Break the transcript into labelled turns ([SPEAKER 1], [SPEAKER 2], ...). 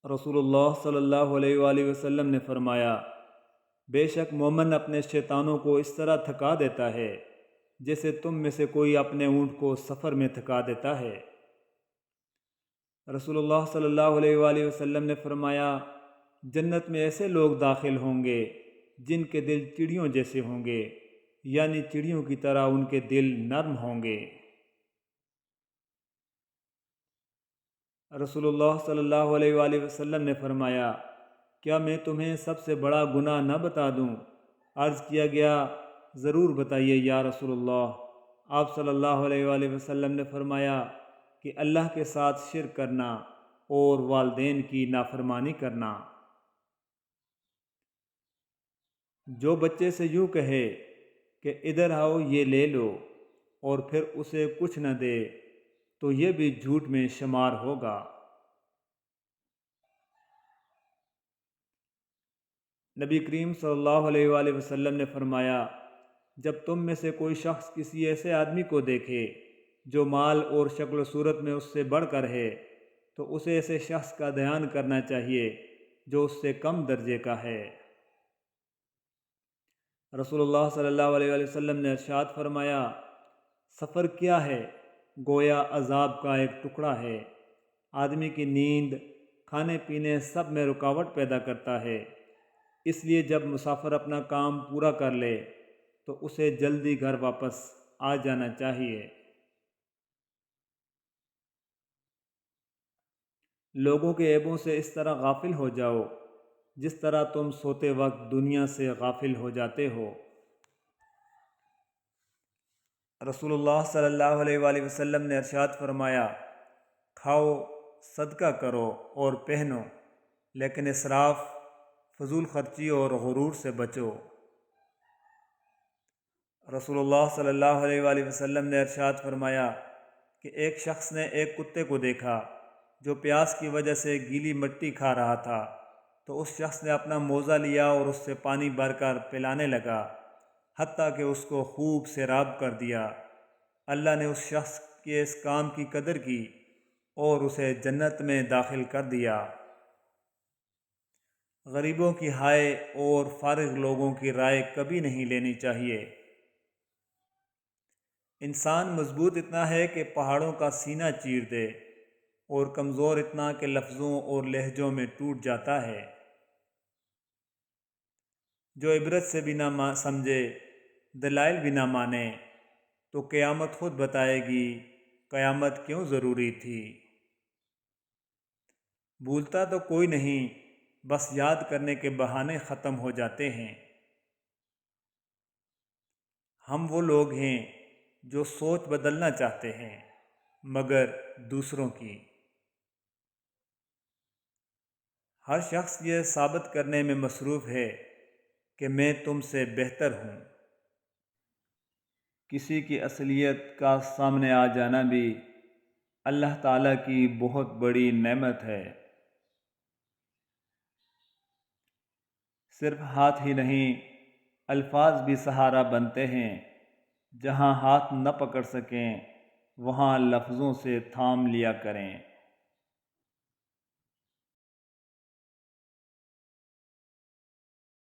[SPEAKER 1] رسول اللہ صلی اللہ علیہ وآلہ وسلم نے فرمایا، بے شک مومن اپنے شیطانوں کو اس طرح تھکا دیتا ہے جیسے تم میں سے کوئی اپنے اونٹ کو سفر میں تھکا دیتا ہے۔ رسول اللہ صلی اللہ علیہ وآلہ وسلم نے فرمایا، جنت میں ایسے لوگ داخل ہوں گے جن کے دل چڑیوں جیسے ہوں گے، یعنی چڑیوں کی طرح ان کے دل نرم ہوں گے۔ رسول اللہ صلی اللہ علیہ وآلہ وسلم نے فرمایا، کیا میں تمہیں سب سے بڑا گناہ نہ بتا دوں؟ عرض کیا گیا، ضرور بتائیے یا رسول اللہ۔ آپ صلی اللہ علیہ وآلہ وسلم نے فرمایا کہ اللہ کے ساتھ شرک کرنا اور والدین کی نافرمانی کرنا۔ جو بچے سے یوں کہے کہ ادھر آؤ یہ لے لو اور پھر اسے کچھ نہ دے تو یہ بھی جھوٹ میں شمار ہوگا۔ نبی کریم صلی اللہ علیہ وآلہ وسلم نے فرمایا، جب تم میں سے کوئی شخص کسی ایسے آدمی کو دیکھے جو مال اور شکل و صورت میں اس سے بڑھ کر ہے تو اسے ایسے شخص کا دھیان کرنا چاہیے جو اس سے کم درجے کا ہے۔ رسول اللہ صلی اللہ علیہ وآلہ وسلم نے ارشاد فرمایا، سفر کیا ہے؟ گویا عذاب کا ایک ٹکڑا ہے۔ آدمی کی نیند، کھانے پینے سب میں رکاوٹ پیدا کرتا ہے، اس لیے جب مسافر اپنا کام پورا کر لے تو اسے جلدی گھر واپس آ جانا چاہیے۔ لوگوں کے عیبوں سے اس طرح غافل ہو جاؤ جس طرح تم سوتے وقت دنیا سے غافل ہو جاتے ہو۔ رسول اللہ صلی اللہ علیہ وآلہ وسلم نے ارشاد فرمایا، کھاؤ، صدقہ کرو اور پہنو، لیکن اسراف، فضول خرچی اور غرور سے بچو۔ رسول اللہ صلی اللہ علیہ وآلہ وسلم نے ارشاد فرمایا کہ ایک شخص نے ایک کتے کو دیکھا جو پیاس کی وجہ سے گیلی مٹی کھا رہا تھا، تو اس شخص نے اپنا موزہ لیا اور اس سے پانی بھر کر پلانے لگا، حتیٰ کہ اس کو خوب سیراب کر دیا۔ اللہ نے اس شخص کے اس کام کی قدر کی اور اسے جنت میں داخل کر دیا۔ غریبوں کی ہائے اور فارغ لوگوں کی رائے کبھی نہیں لینی چاہیے۔ انسان مضبوط اتنا ہے کہ پہاڑوں کا سینہ چیر دے اور کمزور اتنا کہ لفظوں اور لہجوں میں ٹوٹ جاتا ہے۔ جو عبرت سے بھی نہ سمجھے، دلائل بھی نہ مانے، تو قیامت خود بتائے گی قیامت کیوں ضروری تھی۔ بھولتا تو کوئی نہیں، بس یاد کرنے کے بہانے ختم ہو جاتے ہیں۔ ہم وہ لوگ ہیں جو سوچ بدلنا چاہتے ہیں مگر دوسروں کی۔ ہر شخص یہ ثابت کرنے میں مصروف ہے کہ میں تم سے بہتر ہوں۔ کسی کی اصلیت کا سامنے آ جانا بھی اللہ تعالیٰ کی بہت بڑی نعمت ہے۔ صرف ہاتھ ہی نہیں، الفاظ بھی سہارا بنتے ہیں۔ جہاں ہاتھ نہ پکڑ سکیں وہاں لفظوں سے تھام لیا کریں۔